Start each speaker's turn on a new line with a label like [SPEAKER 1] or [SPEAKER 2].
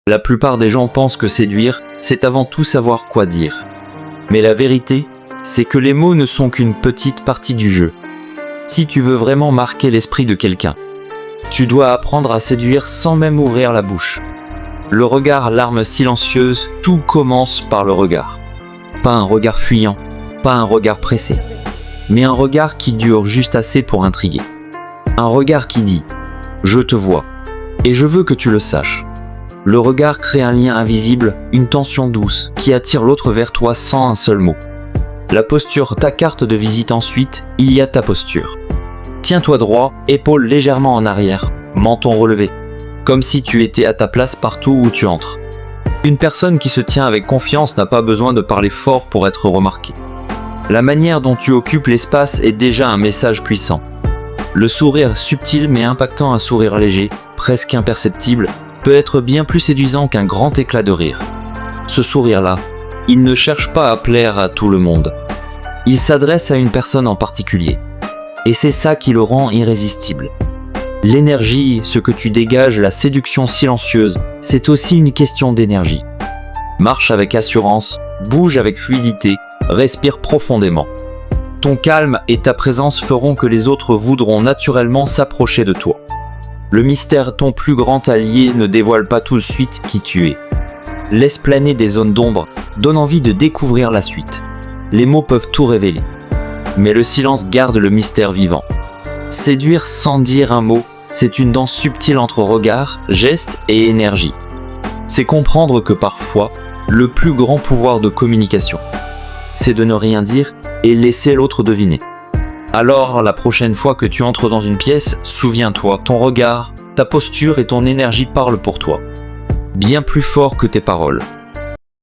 [SPEAKER 1] La plupart des gens pensent que séduire, c'est avant tout savoir quoi dire. Mais la vérité, c'est que les mots ne sont qu'une petite partie du jeu. Si tu veux vraiment marquer l'esprit de quelqu'un, tu dois apprendre à séduire sans même ouvrir la bouche. Le regard, l'arme silencieuse, tout commence par le regard. Pas un regard fuyant, pas un regard pressé, mais un regard qui dure juste assez pour intriguer. Un regard qui dit « Je te vois, et je veux que tu le saches ». Le regard crée un lien invisible, une tension douce, qui attire l'autre vers toi sans un seul mot. La posture, ta carte de visite ensuite, il y a ta posture. Tiens-toi droit, épaules légèrement en arrière, menton relevé, comme si tu étais à ta place partout où tu entres. Une personne qui se tient avec confiance n'a pas besoin de parler fort pour être remarquée. La manière dont tu occupes l'espace est déjà un message puissant. Le sourire subtil mais impactant, un sourire léger, presque imperceptible, peut être bien plus séduisant qu'un grand éclat de rire. Ce sourire-là, il ne cherche pas à plaire à tout le monde. Il s'adresse à une personne en particulier. Et c'est ça qui le rend irrésistible. L'énergie, ce que tu dégages, la séduction silencieuse, c'est aussi une question d'énergie. Marche avec assurance, bouge avec fluidité, respire profondément. Ton calme et ta présence feront que les autres voudront naturellement s'approcher de toi. Le mystère, ton plus grand allié, ne dévoile pas tout de suite qui tu es. Laisse planer des zones d'ombre, donne envie de découvrir la suite. Les mots peuvent tout révéler. Mais le silence garde le mystère vivant. Séduire sans dire un mot, c'est une danse subtile entre regard, geste et énergie. C'est comprendre que parfois, le plus grand pouvoir de communication, c'est de ne rien dire et laisser l'autre deviner. Alors, la prochaine fois que tu entres dans une pièce, souviens-toi, ton regard, ta posture et ton énergie parlent pour toi. Bien plus fort que tes paroles.